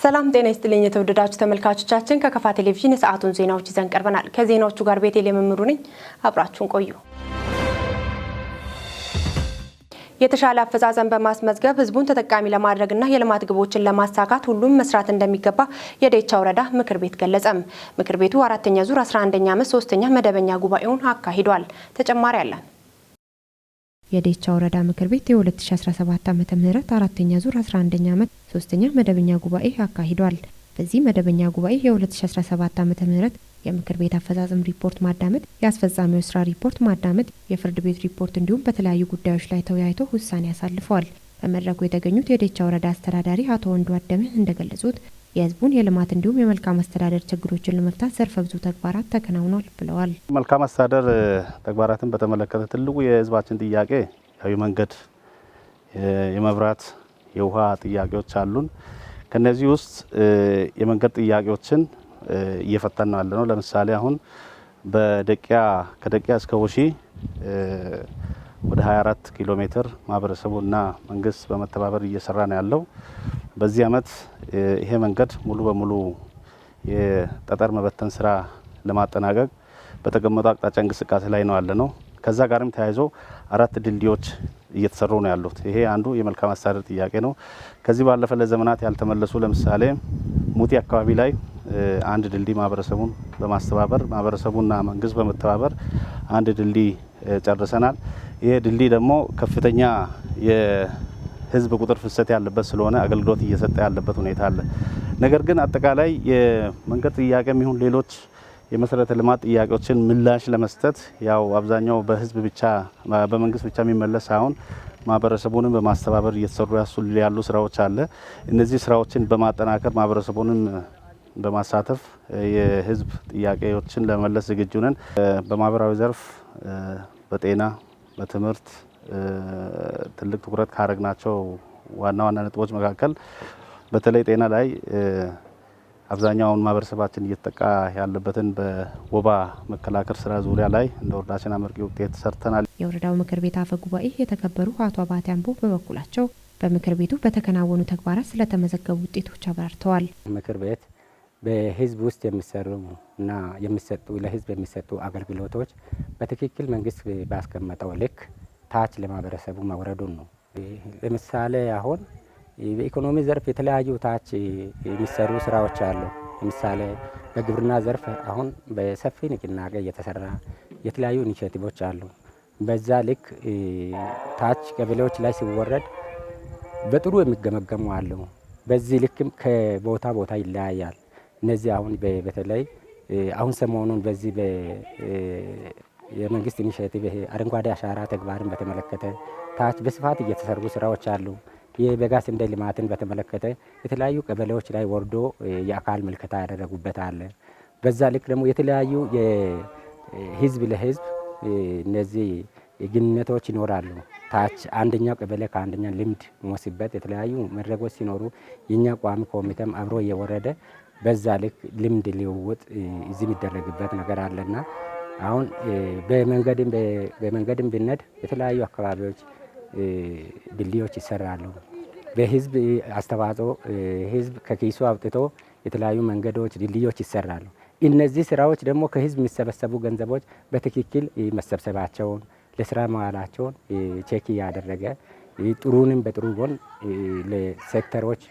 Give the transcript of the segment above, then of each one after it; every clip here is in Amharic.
ሰላም ጤና ይስጥልኝ የተወደዳችሁ ተመልካቾቻችን ከከፋ ቴሌቪዥን የሰዓቱን ዜናዎች ይዘን ቀርበናል። ከዜናዎቹ ጋር ቤቴሌም መምሩ ነኝ። አብራችሁን ቆዩ። የተሻለ አፈጻጸም በማስመዝገብ ህዝቡን ተጠቃሚ ለማድረግና የልማት ግቦችን ለማሳካት ሁሉም መስራት እንደሚገባ የዴቻ ወረዳ ምክር ቤት ገለጸም። ምክር ቤቱ አራተኛ ዙር 11ኛ ዓመት 3ኛ መደበኛ ጉባኤውን አካሂዷል። ተጨማሪ አለን። የዴቻ ወረዳ ምክር ቤት የ2017 ዓመተ ምህረት አራተኛ ዙር 11ኛ ዓመት 3ኛ መደበኛ ጉባኤ አካሂዷል። በዚህ መደበኛ ጉባኤ የ2017 ዓመተ ምህረት የምክር ቤት አፈጻጸም ሪፖርት ማዳመጥ፣ የአስፈጻሚው ስራ ሪፖርት ማዳመጥ፣ የፍርድ ቤት ሪፖርት እንዲሁም በተለያዩ ጉዳዮች ላይ ተወያይተው ውሳኔ አሳልፈዋል። በመድረኩ የተገኙት የዴቻ ወረዳ አስተዳዳሪ አቶ ወንዱ አደመ እንደገለጹት የህዝቡን የልማት እንዲሁም የመልካም አስተዳደር ችግሮችን ለመፍታት ዘርፈ ብዙ ተግባራት ተከናውኗል ብለዋል። መልካም አስተዳደር ተግባራትን በተመለከተ ትልቁ የህዝባችን ጥያቄ የመንገድ፣ የመብራት፣ የውሃ ጥያቄዎች አሉን። ከነዚህ ውስጥ የመንገድ ጥያቄዎችን እየፈታን ነው ያለነው። ለምሳሌ አሁን ከደቂያ እስከ ወሺ ወደ 24 ኪሎ ሜትር ማህበረሰቡና መንግስት በመተባበር እየሰራ ነው ያለው። በዚህ አመት ይሄ መንገድ ሙሉ በሙሉ የጠጠር መበተን ስራ ለማጠናቀቅ በተቀመጠው አቅጣጫ እንቅስቃሴ ላይ ነው ያለነው። ከዛ ጋርም ተያይዞ 4 ድልድዮች እየተሰሩ ነው ያሉት። ይሄ አንዱ የመልካም አስተዳደር ጥያቄ ነው። ከዚህ ባለፈ ለዘመናት ያልተመለሱ ለምሳሌ ሙቲ አካባቢ ላይ አንድ ድልድይ ማህበረሰቡን በማስተባበር ማህበረሰቡና መንግስት በመተባበር አንድ ድልድይ ጨርሰናል። ይሄ ድልድይ ደግሞ ከፍተኛ የህዝብ ቁጥር ፍሰት ያለበት ስለሆነ አገልግሎት እየሰጠ ያለበት ሁኔታ አለ። ነገር ግን አጠቃላይ የመንገድ ጥያቄም ይሁን ሌሎች የመሰረተ ልማት ጥያቄዎችን ምላሽ ለመስጠት ያው አብዛኛው በመንግስት ብቻ የሚመለስ ሳይሆን ማህበረሰቡንም በማስተባበር እየተሰሩ ያሉ ስራዎች አለ። እነዚህ ስራዎችን በማጠናከር ማህበረሰቡንም በማሳተፍ የህዝብ ጥያቄዎችን ለመመለስ ዝግጁ ነን። በማህበራዊ ዘርፍ በጤና፣ በትምህርት ትልቅ ትኩረት ካደረግናቸው ዋና ነጥቦች መካከል በተለይ ጤና ላይ አብዛኛውን ማህበረሰባችን እየተጠቃ ያለበትን በወባ መከላከል ስራ ዙሪያ ላይ እንደ ወረዳችን አመርቂ ውጤት ሰርተናል። የወረዳው ምክር ቤት አፈ ጉባኤ የተከበሩ አቶ አባቴ አምቦ በበኩላቸው በምክር ቤቱ በተከናወኑ ተግባራት ስለተመዘገቡ ውጤቶች አብራርተዋል። ምክር ቤት በህዝብ ውስጥ የሚሰሩ እና ለህዝብ የሚሰጡ አገልግሎቶች በትክክል መንግስት ባስቀመጠው ልክ ታች ለማህበረሰቡ መውረዱን ነው። ለምሳሌ አሁን በኢኮኖሚ ዘርፍ የተለያዩ ታች የሚሰሩ ስራዎች አሉ። ለምሳሌ በግብርና ዘርፍ አሁን በሰፊ ንቅናቄ እየተሰራ የተለያዩ ኢኒሼቲቮች አሉ። በዛ ልክ ታች ቀበሌዎች ላይ ሲወረድ በጥሩ የሚገመገሙ አሉ። በዚህ ልክም ከቦታ ቦታ ይለያያል። እነዚህ አሁን በተለይ አሁን ሰሞኑን በዚህ የመንግስት ኢኒሼቲቭ አረንጓዴ አሻራ ተግባርን በተመለከተ ታች በስፋት እየተሰሩ ስራዎች አሉ። የበጋ ስንዴ ልማትን በተመለከተ የተለያዩ ቀበሌዎች ላይ ወርዶ የአካል ምልከታ ያደረጉበት አለ። በዛ ልክ ደግሞ የተለያዩ የህዝብ ለህዝብ እነዚህ ግንኙነቶች ይኖራሉ። ታች አንደኛው ቀበሌ ከአንደኛ ልምድ የሚወስድበት የተለያዩ መድረኮች ሲኖሩ የኛ ቋሚ ኮሚቴም አብሮ እየወረደ በዛ ልክ ልምድ ሊውውጥ እዚህ የሚደረግበት ነገር አለና አሁን በመንገድም ብነድ የተለያዩ አካባቢዎች ድልድዮች ይሰራሉ። በህዝብ አስተዋጽኦ ህዝብ ከኪሱ አውጥቶ የተለያዩ መንገዶች፣ ድልድዮች ይሰራሉ። እነዚህ ስራዎች ደግሞ ከህዝብ የሚሰበሰቡ ገንዘቦች በትክክል መሰብሰባቸውን ለስራ መዋላቸውን ቼክ ያደረገ ጥሩንም በጥሩ ጎን ለሴክተሮች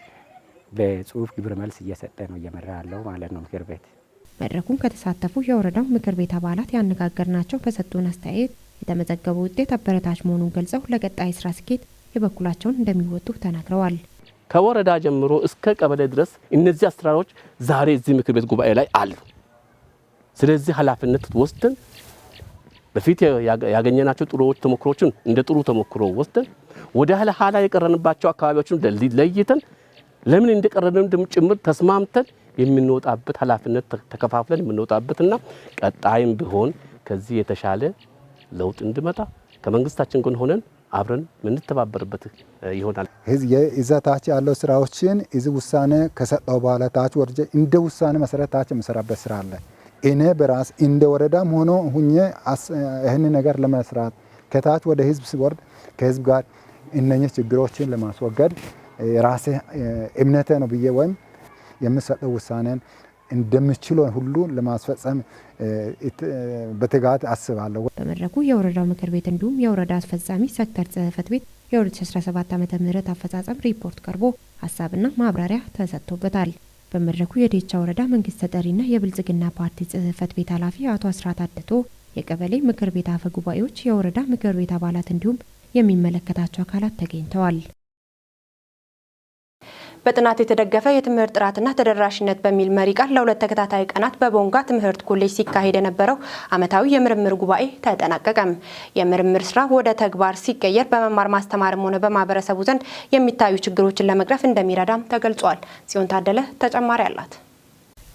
በጽሁፍ ግብረ መልስ እየሰጠ ነው እየመራ ያለው ማለት ነው ምክር ቤት። መድረኩን ከተሳተፉ የወረዳው ምክር ቤት አባላት ያነጋገርናቸው በሰጡን አስተያየት የተመዘገበው ውጤት አበረታች መሆኑን ገልጸው ለቀጣይ ስራ ስኬት የበኩላቸውን እንደሚወጡ ተናግረዋል። ከወረዳ ጀምሮ እስከ ቀበሌ ድረስ እነዚህ አሰራሮች ዛሬ እዚህ ምክር ቤት ጉባኤ ላይ አሉ። ስለዚህ ኃላፊነት ወስደን በፊት ያገኘናቸው ጥሩዎች ተሞክሮችን እንደ ጥሩ ተሞክሮ ወስደን ወደ ኋላ የቀረንባቸው አካባቢዎችን ለይተን ለምን እንደቀረንም ጭምር ተስማምተን የምንወጣበት ኃላፊነት ተከፋፍለን የምንወጣበትና ቀጣይም ቢሆን ከዚህ የተሻለ ለውጥ እንዲመጣ ከመንግስታችን ጎን ሆነን አብረን ምንተባበርበት ይሆናል። እዛ ታች ያለው ስራዎችን እዚህ ውሳኔ ከሰጠው በኋላ ታች ወርጄ እንደ ውሳኔ መሰረት ታች የምሰራበት ስራ አለ። እኔ በራስ እንደ ወረዳም ሆኖ ሁኜ ይህን ነገር ለመስራት ከታች ወደ ህዝብ ሲወርድ ከህዝብ ጋር እነኚህ ችግሮችን ለማስወገድ ራሴ እምነቴ ነው ብዬ ወይም የሚሰጠው ውሳኔን እንደምችለው ሁሉ ለማስፈጸም በትጋት አስባለሁ። በመድረኩ የወረዳው ምክር ቤት እንዲሁም የወረዳ አስፈጻሚ ሴክተር ጽህፈት ቤት የ2017 ዓ.ም አፈጻጸም ሪፖርት ቀርቦ ሀሳብና ማብራሪያ ተሰጥቶበታል። በመድረኩ የዴቻ ወረዳ መንግስት ተጠሪና የብልጽግና ፓርቲ ጽህፈት ቤት ኃላፊ አቶ አስራት አደቶ፣ የቀበሌ ምክር ቤት አፈ ጉባኤዎች፣ የወረዳ ምክር ቤት አባላት እንዲሁም የሚመለከታቸው አካላት ተገኝተዋል። በጥናት የተደገፈ የትምህርት ጥራትና ተደራሽነት በሚል መሪ ቃል ለሁለት ተከታታይ ቀናት በቦንጋ ትምህርት ኮሌጅ ሲካሄድ የነበረው ዓመታዊ የምርምር ጉባኤ ተጠናቀቀም። የምርምር ስራ ወደ ተግባር ሲቀየር በመማር ማስተማርም ሆነ በማህበረሰቡ ዘንድ የሚታዩ ችግሮችን ለመቅረፍ እንደሚረዳም ተገልጿል። ጽዮን ታደለ ተጨማሪ አላት።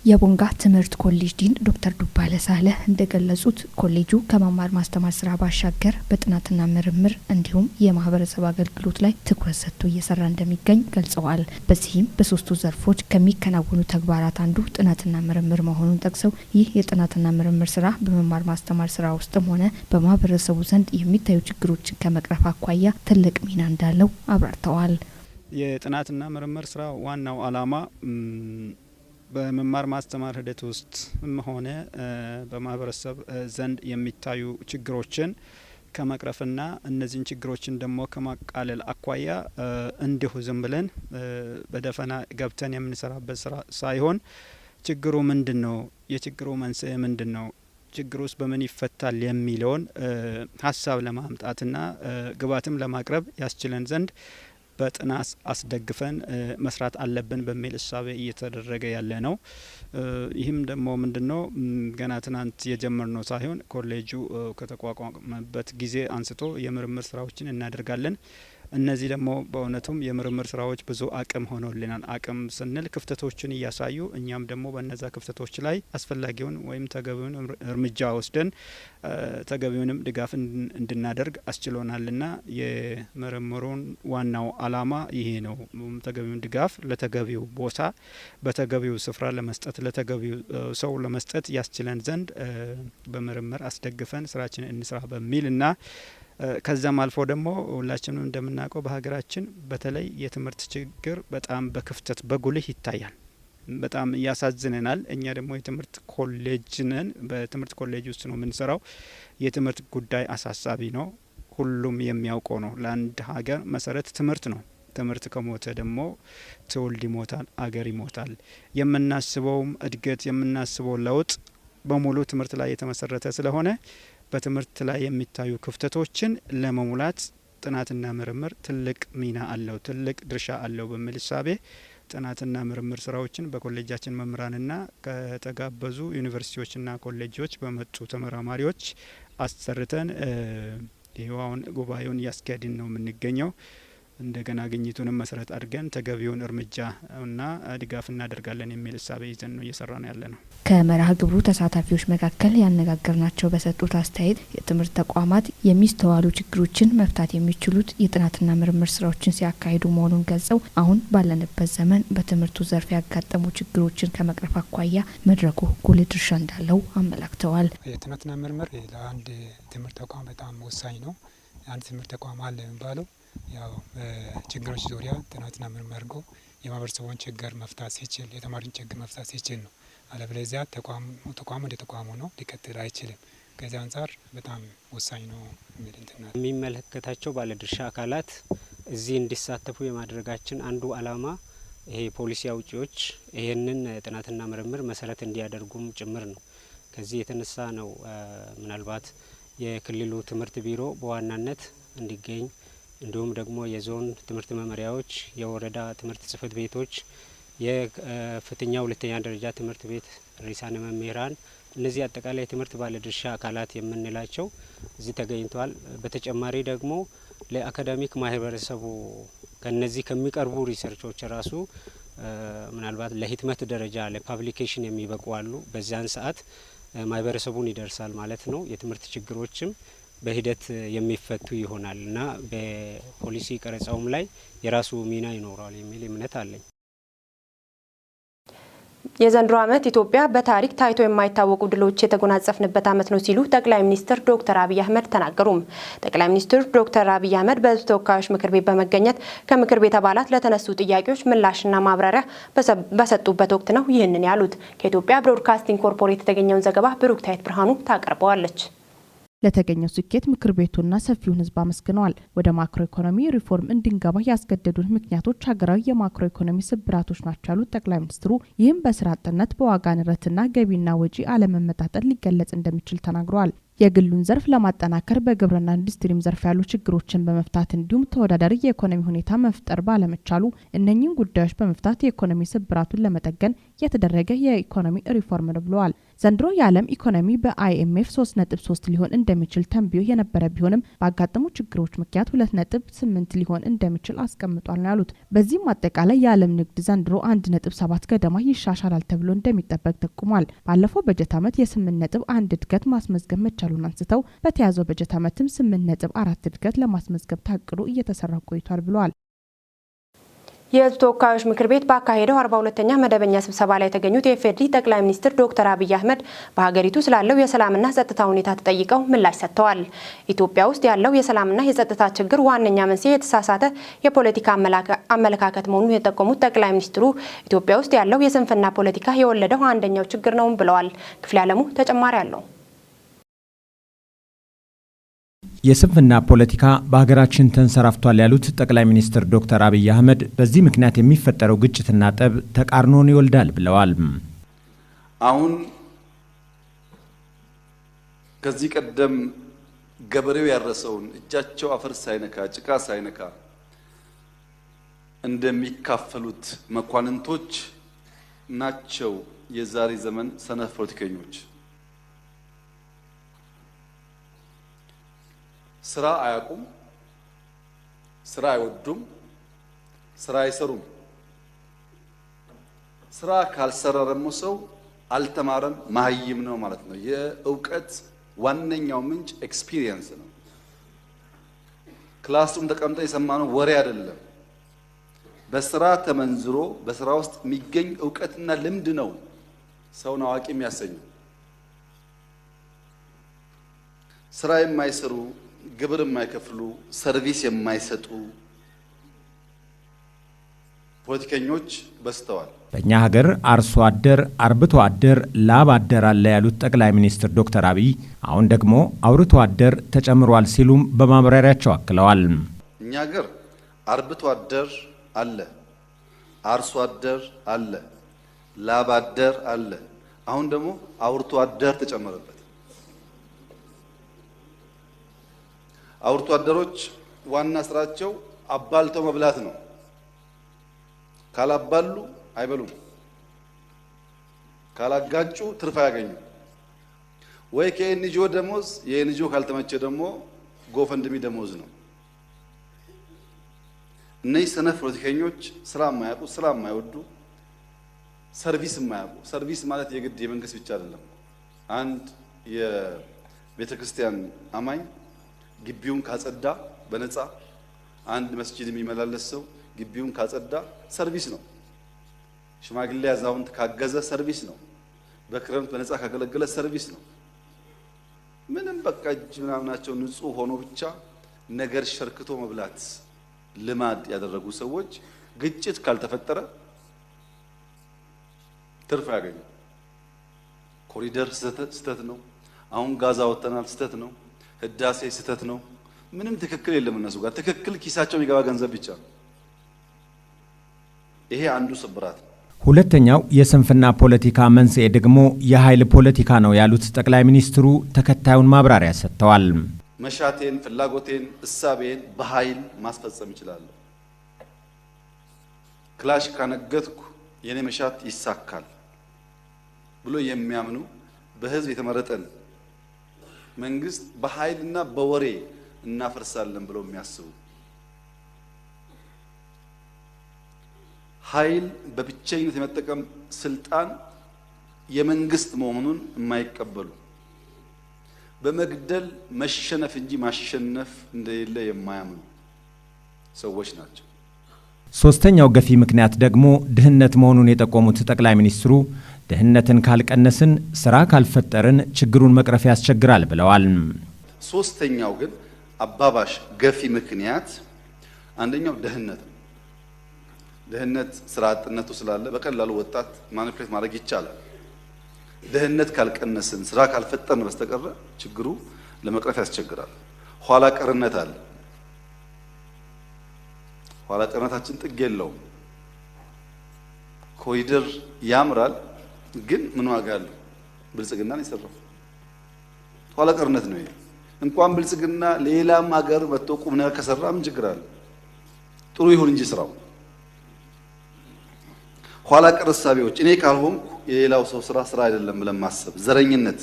የቦንጋ ትምህርት ኮሌጅ ዲን ዶክተር ዱባለ ሳህለ እንደገለጹት ኮሌጁ ከመማር ማስተማር ስራ ባሻገር በጥናትና ምርምር እንዲሁም የማህበረሰብ አገልግሎት ላይ ትኩረት ሰጥቶ እየሰራ እንደሚገኝ ገልጸዋል። በዚህም በሶስቱ ዘርፎች ከሚከናወኑ ተግባራት አንዱ ጥናትና ምርምር መሆኑን ጠቅሰው ይህ የጥናትና ምርምር ስራ በመማር ማስተማር ስራ ውስጥም ሆነ በማህበረሰቡ ዘንድ የሚታዩ ችግሮችን ከመቅረፍ አኳያ ትልቅ ሚና እንዳለው አብራርተዋል። የጥናትና ምርምር ስራ ዋናው ዓላማ በመማር ማስተማር ሂደት ውስጥ ሆነ በማህበረሰብ ዘንድ የሚታዩ ችግሮችን ከመቅረፍና እነዚህን ችግሮችን ደግሞ ከማቃለል አኳያ እንዲሁ ዝም ብለን በደፈና ገብተን የምንሰራበት ስራ ሳይሆን ችግሩ ምንድነው፣ የችግሩ መንስኤ ምንድነው፣ ችግሩስ በምን ይፈታል የሚለውን ሀሳብ ለማምጣትና ግባትም ለማቅረብ ያስችለን ዘንድ በጥናት አስደግፈን መስራት አለብን በሚል እሳቤ እየተደረገ ያለ ነው። ይህም ደግሞ ምንድነው ገና ትናንት የጀመርነው ሳይሆን ኮሌጁ ከተቋቋመበት ጊዜ አንስቶ የምርምር ስራዎችን እናደርጋለን። እነዚህ ደግሞ በእውነቱም የምርምር ስራዎች ብዙ አቅም ሆኖልናል። አቅም ስንል ክፍተቶችን እያሳዩ እኛም ደግሞ በነዛ ክፍተቶች ላይ አስፈላጊውን ወይም ተገቢውን እርምጃ ወስደን ተገቢውንም ድጋፍ እንድናደርግ አስችሎናልና የምርምሩን ዋናው ዓላማ ይሄ ነው። ተገቢውን ድጋፍ ለተገቢው ቦታ በተገቢው ስፍራ ለመስጠት ለተገቢው ሰው ለመስጠት ያስችለን ዘንድ በምርምር አስደግፈን ስራችንን እንስራ በሚልና ከዛም አልፎ ደግሞ ሁላችንም እንደምናውቀው በሀገራችን በተለይ የትምህርት ችግር በጣም በክፍተት በጉልህ ይታያል። በጣም ያሳዝነናል። እኛ ደግሞ የትምህርት ኮሌጅ ነን። በትምህርት ኮሌጅ ውስጥ ነው የምንሰራው። የትምህርት ጉዳይ አሳሳቢ ነው። ሁሉም የሚያውቀው ነው። ለአንድ ሀገር መሰረት ትምህርት ነው። ትምህርት ከሞተ ደግሞ ትውልድ ይሞታል፣ አገር ይሞታል። የምናስበውም እድገት የምናስበው ለውጥ በሙሉ ትምህርት ላይ የተመሰረተ ስለሆነ በትምህርት ላይ የሚታዩ ክፍተቶችን ለመሙላት ጥናትና ምርምር ትልቅ ሚና አለው፣ ትልቅ ድርሻ አለው በሚል እሳቤ ጥናትና ምርምር ስራዎችን በኮሌጃችን መምህራንና ከተጋበዙ ዩኒቨርሲቲዎችና ኮሌጆች በመጡ ተመራማሪዎች አሰርተን ይህውን ጉባኤውን እያስካሄድን ነው የምንገኘው። እንደገና ግኝቱንም መሰረት አድርገን ተገቢውን እርምጃና ድጋፍ እናደርጋለን የሚል እሳቤ ይዘን ነው እየሰራ ነው ያለ ነው። ከመርሃ ግብሩ ተሳታፊዎች መካከል ያነጋገርናቸው በሰጡት አስተያየት የትምህርት ተቋማት የሚስተዋሉ ችግሮችን መፍታት የሚችሉት የጥናትና ምርምር ስራዎችን ሲያካሂዱ መሆኑን ገልጸው አሁን ባለንበት ዘመን በትምህርቱ ዘርፍ ያጋጠሙ ችግሮችን ከመቅረፍ አኳያ መድረኩ ጉልህ ድርሻ እንዳለው አመላክተዋል። የጥናትና ምርምር ለአንድ ትምህርት ተቋም በጣም ወሳኝ ነው። አንድ ትምህርት ተቋም አለ የሚባለው ያው ችግሮች ዙሪያ ጥናትና ምርምር አድርጎ የማህበረሰቡን ችግር መፍታት ሲችል የተማሪን ችግር መፍታት ሲችል ነው። አለበለዚያ ተቋሙ እንደ ተቋሙ ነው ሊቀጥል አይችልም። ከዚህ አንጻር በጣም ወሳኝ ነው የሚል የሚመለከታቸው ባለድርሻ አካላት እዚህ እንዲሳተፉ የማድረጋችን አንዱ ዓላማ ይሄ ፖሊሲ አውጪዎች ይህንን ጥናትና ምርምር መሰረት እንዲያደርጉም ጭምር ነው። ከዚህ የተነሳ ነው ምናልባት የክልሉ ትምህርት ቢሮ በዋናነት እንዲገኝ እንዲሁም ደግሞ የዞን ትምህርት መመሪያዎች፣ የወረዳ ትምህርት ጽህፈት ቤቶች፣ የከፍተኛ ሁለተኛ ደረጃ ትምህርት ቤት ርዕሳነ መምህራን እነዚህ አጠቃላይ የትምህርት ባለድርሻ አካላት የምንላቸው እዚህ ተገኝተዋል። በተጨማሪ ደግሞ ለአካዳሚክ ማህበረሰቡ ከነዚህ ከሚቀርቡ ሪሰርቾች ራሱ ምናልባት ለህትመት ደረጃ ለፓብሊኬሽን የሚበቁ አሉ። በዚያን ሰዓት ማህበረሰቡን ይደርሳል ማለት ነው። የትምህርት ችግሮችም በሂደት የሚፈቱ ይሆናል እና በፖሊሲ ቀረጻውም ላይ የራሱ ሚና ይኖራል የሚል እምነት አለኝ። የዘንድሮ ዓመት ኢትዮጵያ በታሪክ ታይቶ የማይታወቁ ድሎች የተጎናጸፍንበት ዓመት ነው ሲሉ ጠቅላይ ሚኒስትር ዶክተር አብይ አህመድ ተናገሩ። ጠቅላይ ሚኒስትር ዶክተር አብይ አህመድ በሕዝብ ተወካዮች ምክር ቤት በመገኘት ከምክር ቤት አባላት ለተነሱ ጥያቄዎች ምላሽና ማብራሪያ በሰጡበት ወቅት ነው ይህንን ያሉት። ከኢትዮጵያ ብሮድካስቲንግ ኮርፖሬት የተገኘውን ዘገባ ብሩክታይት ብርሃኑ ታቀርበዋለች። ለተገኘው ስኬት ምክር ቤቱና ሰፊውን ህዝብ አመስግነዋል። ወደ ማክሮ ኢኮኖሚ ሪፎርም እንድንገባ ያስገደዱን ምክንያቶች ሀገራዊ የማክሮ ኢኮኖሚ ስብራቶች ናቸው ያሉት ጠቅላይ ሚኒስትሩ ይህም በስራ አጥነት፣ በዋጋ ንረትና ገቢና ወጪ አለመመጣጠን ሊገለጽ እንደሚችል ተናግረዋል። የግሉን ዘርፍ ለማጠናከር በግብርና ኢንዱስትሪም ዘርፍ ያሉ ችግሮችን በመፍታት እንዲሁም ተወዳዳሪ የኢኮኖሚ ሁኔታ መፍጠር ባለመቻሉ እነኚህን ጉዳዮች በመፍታት የኢኮኖሚ ስብራቱን ለመጠገን የተደረገ የኢኮኖሚ ሪፎርም ነው ብለዋል። ዘንድሮ የዓለም ኢኮኖሚ በአይኤምኤፍ 3.3 ሊሆን እንደሚችል ተንብዮ የነበረ ቢሆንም ባጋጠሙ ችግሮች ምክንያት 2.8 ሊሆን እንደሚችል አስቀምጧል ነው ያሉት። በዚህም አጠቃላይ የዓለም ንግድ ዘንድሮ 1.7 ገደማ ይሻሻላል ተብሎ እንደሚጠበቅ ጠቁሟል። ባለፈው በጀት ዓመት የ8.1 እድገት ማስመዝገብ መቻሉን አንስተው በተያዘው በጀት ዓመትም 8.4 እድገት ለማስመዝገብ ታቅዶ እየተሰራ ቆይቷል ብለዋል። የሕዝብ ተወካዮች ምክር ቤት ባካሄደው 42ኛ መደበኛ ስብሰባ ላይ የተገኙት የኢፌዴሪ ጠቅላይ ሚኒስትር ዶክተር አብይ አህመድ በሀገሪቱ ስላለው የሰላምና ጸጥታ ሁኔታ ተጠይቀው ምላሽ ሰጥተዋል። ኢትዮጵያ ውስጥ ያለው የሰላምና የጸጥታ ችግር ዋነኛ መንስኤ የተሳሳተ የፖለቲካ አመለካከት መሆኑን የጠቆሙት ጠቅላይ ሚኒስትሩ ኢትዮጵያ ውስጥ ያለው የስንፍና ፖለቲካ የወለደው አንደኛው ችግር ነው ብለዋል። ክፍሌ ዓለሙ ተጨማሪ አለው። የስንፍና ፖለቲካ በሀገራችን ተንሰራፍቷል ያሉት ጠቅላይ ሚኒስትር ዶክተር አብይ አህመድ በዚህ ምክንያት የሚፈጠረው ግጭትና ጠብ ተቃርኖን ይወልዳል ብለዋል። አሁን ከዚህ ቀደም ገበሬው ያረሰውን እጃቸው አፈር ሳይነካ ጭቃ ሳይነካ እንደሚካፈሉት መኳንንቶች ናቸው የዛሬ ዘመን ሰነፍ ፖለቲከኞች። ስራ አያውቁም፣ ስራ አይወዱም፣ ስራ አይሰሩም። ስራ ካልሰራ ደግሞ ሰው አልተማረም፣ መሀይም ነው ማለት ነው። የእውቀት ዋነኛው ምንጭ ኤክስፒሪየንስ ነው። ክላስሩም ተቀምጠ የሰማነው ወሬ አይደለም። በስራ ተመንዝሮ በስራ ውስጥ የሚገኝ እውቀትና ልምድ ነው ሰውን አዋቂ የሚያሰኘው። ስራ የማይሰሩ ግብር የማይከፍሉ ሰርቪስ የማይሰጡ ፖለቲከኞች በዝተዋል። በእኛ ሀገር አርሶ አደር፣ አርብቶ አደር፣ ላብ አደር አለ ያሉት ጠቅላይ ሚኒስትር ዶክተር አብይ አሁን ደግሞ አውርቶ አደር ተጨምሯል ሲሉም በማብራሪያቸው አክለዋል። እኛ ሀገር አርብቶ አደር አለ፣ አርሶ አደር አለ፣ ላብ አደር አለ። አሁን ደግሞ አውርቶ አደር ተጨመረበት። አውርቶ አደሮች ዋና ስራቸው አባልተው መብላት ነው። ካላባሉ አይበሉም። ካላጋጩ ትርፍ አያገኙ። ወይ ከኤንጂኦ ደሞዝ፣ የኤንጂኦ ካልተመቸ ደግሞ ጎፈንድሚ ደሞዝ ነው። እነዚህ ሰነፍ ፖለቲከኞች ስራ የማያውቁ፣ ስራ የማይወዱ፣ ሰርቪስ የማያውቁ። ሰርቪስ ማለት የግድ የመንግስት ብቻ አይደለም። አንድ የቤተክርስቲያን አማኝ ግቢውን ካጸዳ በነፃ፣ አንድ መስጂድ የሚመላለስ ሰው ግቢውን ካጸዳ ሰርቪስ ነው። ሽማግሌ አዛውንት ካገዘ ሰርቪስ ነው። በክረምት በነፃ ካገለገለ ሰርቪስ ነው። ምንም በቃ እጅ ምናምናቸው ንጹህ ሆኖ ብቻ ነገር ሸርክቶ መብላት ልማድ ያደረጉ ሰዎች ግጭት ካልተፈጠረ ትርፍ ያገኙ። ኮሪደር ስተት ነው። አሁን ጋዛ ወጥተናል፣ ስተት ነው። ህዳሴ ስተት ነው። ምንም ትክክል የለም እነሱ ጋር። ትክክል ኪሳቸው የሚገባ ገንዘብ ብቻ። ይሄ አንዱ ስብራት ነው። ሁለተኛው የስንፍና ፖለቲካ መንስኤ ደግሞ የኃይል ፖለቲካ ነው ያሉት ጠቅላይ ሚኒስትሩ ተከታዩን ማብራሪያ ሰጥተዋል። መሻቴን፣ ፍላጎቴን፣ እሳቤን በኃይል ማስፈጸም እችላለሁ። ክላሽ ካነገትኩ የኔ መሻት ይሳካል ብሎ የሚያምኑ በህዝብ የተመረጠን መንግስት በኃይልና በወሬ እናፈርሳለን ብለው የሚያስቡ፣ ኃይል በብቸኝነት የመጠቀም ስልጣን የመንግስት መሆኑን የማይቀበሉ፣ በመግደል መሸነፍ እንጂ ማሸነፍ እንደሌለ የማያምኑ ሰዎች ናቸው። ሶስተኛው ገፊ ምክንያት ደግሞ ድህነት መሆኑን የጠቆሙት ጠቅላይ ሚኒስትሩ ድህነትን ካልቀነስን፣ ስራ ካልፈጠርን ችግሩን መቅረፍ ያስቸግራል ብለዋል። ሶስተኛው ግን አባባሽ ገፊ ምክንያት አንደኛው ድህነት ነው። ድህነት ስራ አጥነቱ ስላለ በቀላሉ ወጣት ማኒፕሌት ማድረግ ይቻላል። ድህነት ካልቀነስን፣ ስራ ካልፈጠርን በስተቀር ችግሩ ለመቅረፍ ያስቸግራል። ኋላ ቀርነት አለ። ኋላ ቀርነታችን ጥግ የለውም። ኮሪደር ያምራል፣ ግን ምን ዋጋ አለው? ብልጽግናን ይሰራው ኋላ ቀርነት ነው። እንኳን ብልጽግና ሌላም ሀገር መጥቶ ቁም ነገር ከሰራ ምን ችግር አለ? ጥሩ ይሁን እንጂ ስራው። ኋላ ቀር እሳቤዎች እኔ ካልሆንኩ የሌላው ሰው ስራ አይደለም ብለን ማሰብ፣ ዘረኝነት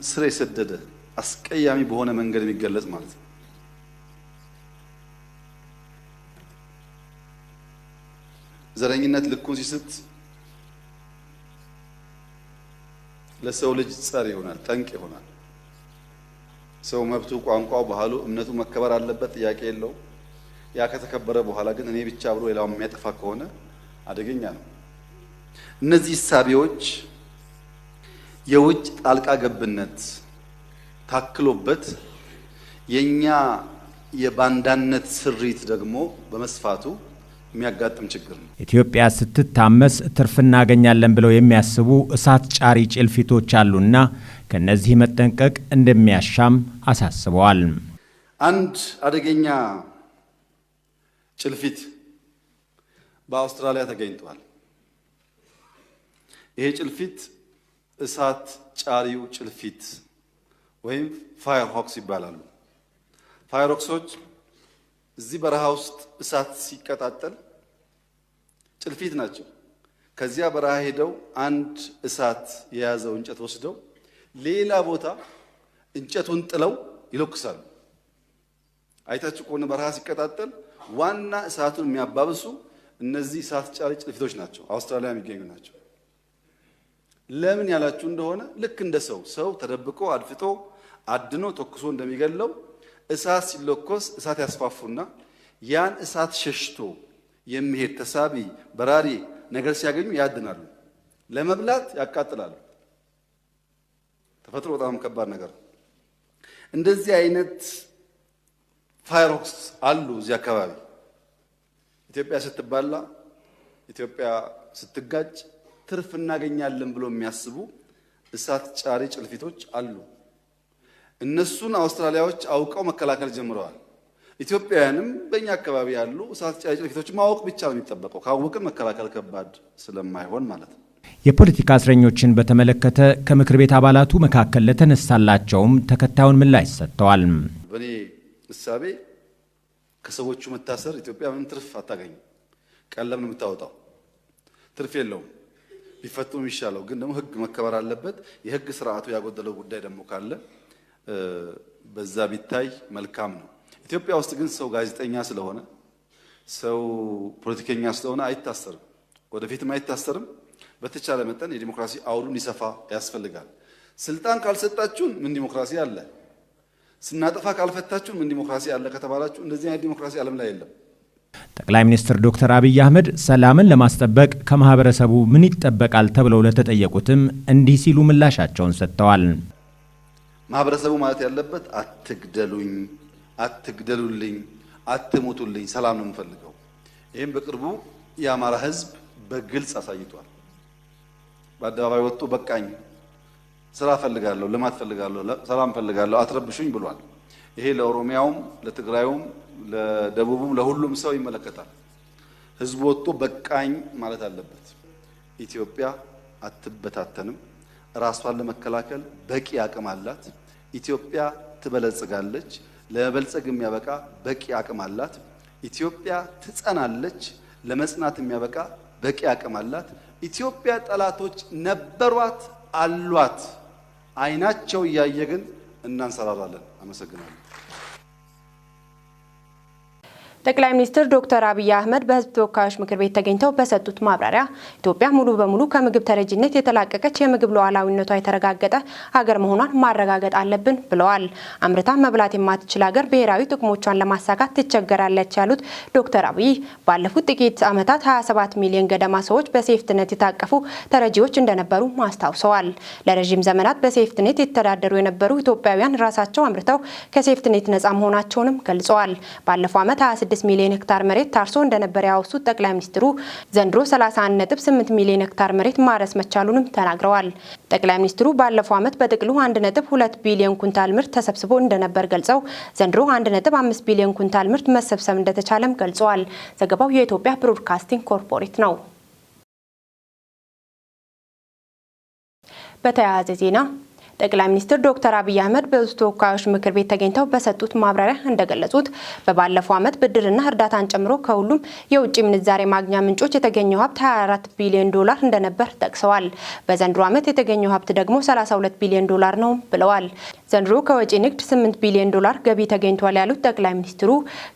ስር የሰደደ አስቀያሚ በሆነ መንገድ የሚገለጽ ማለት ነው። ዘረኝነት ልኩን ሲስት ለሰው ልጅ ጸር ይሆናል፣ ጠንቅ ይሆናል። ሰው መብቱ፣ ቋንቋው፣ ባህሉ፣ እምነቱ መከበር አለበት፣ ጥያቄ የለውም። ያ ከተከበረ በኋላ ግን እኔ ብቻ ብሎ ሌላው የሚያጠፋ ከሆነ አደገኛ ነው። እነዚህ እሳቤዎች የውጭ ጣልቃ ገብነት ታክሎበት የኛ የባንዳነት ስሪት ደግሞ በመስፋቱ የሚያጋጥም ችግር ነው። ኢትዮጵያ ስትታመስ ትርፍ እናገኛለን ብለው የሚያስቡ እሳት ጫሪ ጭልፊቶች አሉና ከነዚህ መጠንቀቅ እንደሚያሻም አሳስበዋል። አንድ አደገኛ ጭልፊት በአውስትራሊያ ተገኝቷል። ይሄ ጭልፊት እሳት ጫሪው ጭልፊት ወይም ፋየር ሆክስ ይባላሉ። ፋየር ሆክሶች እዚህ በረሃ ውስጥ እሳት ሲቀጣጠል ጭልፊት ናቸው። ከዚያ በረሃ ሄደው አንድ እሳት የያዘው እንጨት ወስደው ሌላ ቦታ እንጨቱን ጥለው ይለኩሳሉ። አይታችሁ ከሆነ በረሃ ሲቀጣጠል ዋና እሳቱን የሚያባብሱ እነዚህ እሳት ጫሪ ጭልፊቶች ናቸው። አውስትራሊያ የሚገኙ ናቸው። ለምን ያላችሁ እንደሆነ ልክ እንደ ሰው ተደብቆ አድፍጦ አድኖ ተኩሶ እንደሚገለው እሳት ሲለኮስ እሳት ያስፋፉና ያን እሳት ሸሽቶ የሚሄድ ተሳቢ በራሪ ነገር ሲያገኙ ያድናሉ። ለመብላት ያቃጥላሉ። ተፈጥሮ በጣም ከባድ ነገር። እንደዚህ አይነት ፋየር ሆክስ አሉ እዚህ አካባቢ። ኢትዮጵያ ስትባላ፣ ኢትዮጵያ ስትጋጭ ትርፍ እናገኛለን ብሎ የሚያስቡ እሳት ጫሪ ጭልፊቶች አሉ። እነሱን አውስትራሊያዎች አውቀው መከላከል ጀምረዋል። ኢትዮጵያውያንም በእኛ አካባቢ ያሉ እሳት ጫሪ ጭልፊቶች ማወቅ ብቻ ነው የሚጠበቀው። ካወቅን መከላከል ከባድ ስለማይሆን ማለት ነው። የፖለቲካ እስረኞችን በተመለከተ ከምክር ቤት አባላቱ መካከል ለተነሳላቸውም ተከታዩን ምላሽ ሰጥተዋል። በእኔ እሳቤ ከሰዎቹ መታሰር ኢትዮጵያ ምንም ትርፍ አታገኝም። ቀለም ነው የምታወጣው፣ ትርፍ የለውም። ቢፈቱ የሚሻለው ግን ደግሞ ሕግ መከበር አለበት። የሕግ ስርዓቱ ያጎደለው ጉዳይ ደግሞ ካለ በዛ ቢታይ መልካም ነው። ኢትዮጵያ ውስጥ ግን ሰው ጋዜጠኛ ስለሆነ፣ ሰው ፖለቲከኛ ስለሆነ አይታሰርም፣ ወደፊትም አይታሰርም። በተቻለ መጠን የዲሞክራሲ አውዱን ይሰፋ ያስፈልጋል። ስልጣን ካልሰጣችሁን ምን ዲሞክራሲ አለ? ስናጠፋ ካልፈታችሁን ምን ዲሞክራሲ አለ ከተባላችሁ እንደዚህ አይነት ዲሞክራሲ ዓለም ላይ የለም። ጠቅላይ ሚኒስትር ዶክተር አብይ አህመድ ሰላምን ለማስጠበቅ ከማህበረሰቡ ምን ይጠበቃል ተብለው ለተጠየቁትም እንዲህ ሲሉ ምላሻቸውን ሰጥተዋል። ማህበረሰቡ ማለት ያለበት አትግደሉኝ፣ አትግደሉልኝ፣ አትሞቱልኝ፣ ሰላም ነው የምፈልገው። ይህም በቅርቡ የአማራ ህዝብ በግልጽ አሳይቷል። በአደባባይ ወጥቶ በቃኝ፣ ስራ ፈልጋለሁ፣ ልማት ፈልጋለሁ፣ ሰላም ፈልጋለሁ፣ አትረብሹኝ ብሏል። ይሄ ለኦሮሚያውም፣ ለትግራዩም፣ ለደቡቡም ለሁሉም ሰው ይመለከታል። ህዝቡ ወጥቶ በቃኝ ማለት አለበት። ኢትዮጵያ አትበታተንም። ራሷን ለመከላከል በቂ አቅም አላት። ኢትዮጵያ ትበለጽጋለች። ለመበልጸግ የሚያበቃ በቂ አቅም አላት። ኢትዮጵያ ትጸናለች። ለመጽናት የሚያበቃ በቂ አቅም አላት። ኢትዮጵያ ጠላቶች ነበሯት፣ አሏት። አይናቸው እያየ ግን እናንሰራራለን። አመሰግናለሁ። ጠቅላይ ሚኒስትር ዶክተር አብይ አህመድ በህዝብ ተወካዮች ምክር ቤት ተገኝተው በሰጡት ማብራሪያ ኢትዮጵያ ሙሉ በሙሉ ከምግብ ተረጂነት የተላቀቀች የምግብ ሉዓላዊነቷ የተረጋገጠ ሀገር መሆኗን ማረጋገጥ አለብን ብለዋል። አምርታ መብላት የማትችል ሀገር ብሔራዊ ጥቅሞቿን ለማሳካት ትቸገራለች ያሉት ዶክተር አብይ ባለፉት ጥቂት ዓመታት 27 ሚሊዮን ገደማ ሰዎች በሴፍትኔት የታቀፉ ተረጂዎች እንደነበሩ ማስታውሰዋል። ለረጅም ዘመናት በሴፍትኔት የተዳደሩ የነበሩ ኢትዮጵያውያን ራሳቸው አምርተው ከሴፍትኔት ነፃ መሆናቸውንም ገልጸዋል። ባለፈው ዓመት 26 ሚሊዮን ሄክታር መሬት ታርሶ እንደነበር ያወሱት ጠቅላይ ሚኒስትሩ ዘንድሮ 31.8 ሚሊዮን ሄክታር መሬት ማረስ መቻሉንም ተናግረዋል። ጠቅላይ ሚኒስትሩ ባለፈው ዓመት በጥቅሉ 1.2 ቢሊዮን ኩንታል ምርት ተሰብስቦ እንደነበር ገልጸው ዘንድሮ 1.5 ቢሊዮን ኩንታል ምርት መሰብሰብ እንደተቻለም ገልጸዋል። ዘገባው የኢትዮጵያ ብሮድካስቲንግ ኮርፖሬት ነው። በተያያዘ ዜና ጠቅላይ ሚኒስትር ዶክተር አብይ አህመድ በሕዝብ ተወካዮች ምክር ቤት ተገኝተው በሰጡት ማብራሪያ እንደገለጹት በባለፈው ዓመት ብድርና እርዳታን ጨምሮ ከሁሉም የውጭ ምንዛሬ ማግኛ ምንጮች የተገኘው ሀብት 24 ቢሊዮን ዶላር እንደነበር ጠቅሰዋል። በዘንድሮ ዓመት የተገኘው ሀብት ደግሞ 32 ቢሊዮን ዶላር ነው ብለዋል። ዘንድሮ ከወጪ ንግድ 8 ቢሊዮን ዶላር ገቢ ተገኝቷል ያሉት ጠቅላይ ሚኒስትሩ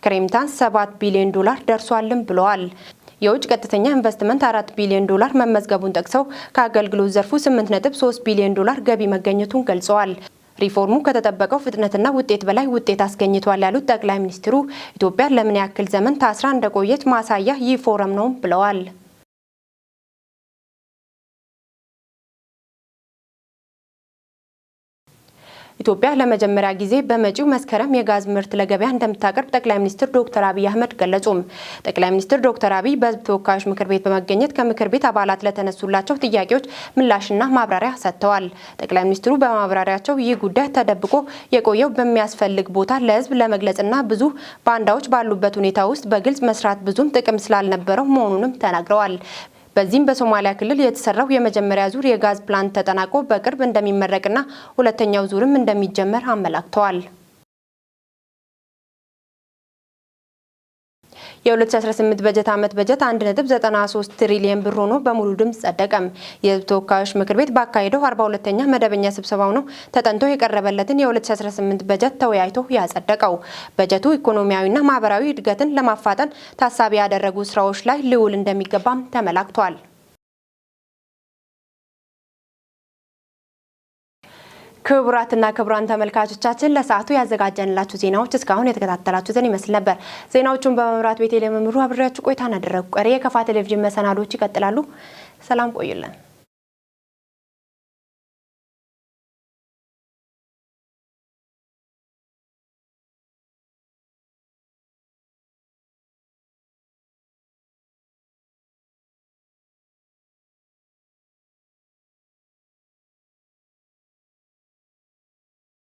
ከሬሚታንስ 7 ቢሊዮን ዶላር ደርሷልም ብለዋል። የውጭ ቀጥተኛ ኢንቨስትመንት 4 ቢሊዮን ዶላር መመዝገቡን ጠቅሰው ከአገልግሎት ዘርፉ 8.3 ቢሊዮን ዶላር ገቢ መገኘቱን ገልጸዋል። ሪፎርሙ ከተጠበቀው ፍጥነትና ውጤት በላይ ውጤት አስገኝቷል ያሉት ጠቅላይ ሚኒስትሩ ኢትዮጵያ ለምን ያክል ዘመን ታስራ እንደቆየች ማሳያ ይህ ፎረም ነው ብለዋል። ኢትዮጵያ ለመጀመሪያ ጊዜ በመጪው መስከረም የጋዝ ምርት ለገበያ እንደምታቀርብ ጠቅላይ ሚኒስትር ዶክተር አብይ አህመድ ገለጹ። ጠቅላይ ሚኒስትር ዶክተር አብይ በሕዝብ ተወካዮች ምክር ቤት በመገኘት ከምክር ቤት አባላት ለተነሱላቸው ጥያቄዎች ምላሽና ማብራሪያ ሰጥተዋል። ጠቅላይ ሚኒስትሩ በማብራሪያቸው ይህ ጉዳይ ተደብቆ የቆየው በሚያስፈልግ ቦታ ለሕዝብ ለመግለጽና ብዙ ባንዳዎች ባሉበት ሁኔታ ውስጥ በግልጽ መስራት ብዙም ጥቅም ስላልነበረው መሆኑንም ተናግረዋል። በዚህም በሶማሊያ ክልል የተሰራው የመጀመሪያ ዙር የጋዝ ፕላንት ተጠናቆ በቅርብ እንደሚመረቅና ሁለተኛው ዙርም እንደሚጀመር አመላክተዋል። የ2018 በጀት ዓመት በጀት 1.93 ትሪሊዮን ብር ሆኖ በሙሉ ድምጽ ጸደቀም። የሕዝብ ተወካዮች ምክር ቤት ባካሄደው 42ኛ መደበኛ ስብሰባው ነው ተጠንቶ የቀረበለትን የ2018 በጀት ተወያይቶ ያጸደቀው። በጀቱ ኢኮኖሚያዊና ማህበራዊ እድገትን ለማፋጠን ታሳቢ ያደረጉ ስራዎች ላይ ሊውል እንደሚገባም ተመላክቷል። ክቡራትና ክቡራን ተመልካቾቻችን ለሰዓቱ ያዘጋጀንላችሁ ዜናዎች እስካሁን የተከታተላችሁትን ይመስል ነበር። ዜናዎቹን በመምራት ቤቴሌም ምሩ አብሬያችሁ ቆይታ አደረግኩ። ቀሪ የከፋ ቴሌቪዥን መሰናዶች ይቀጥላሉ። ሰላም ቆዩልን።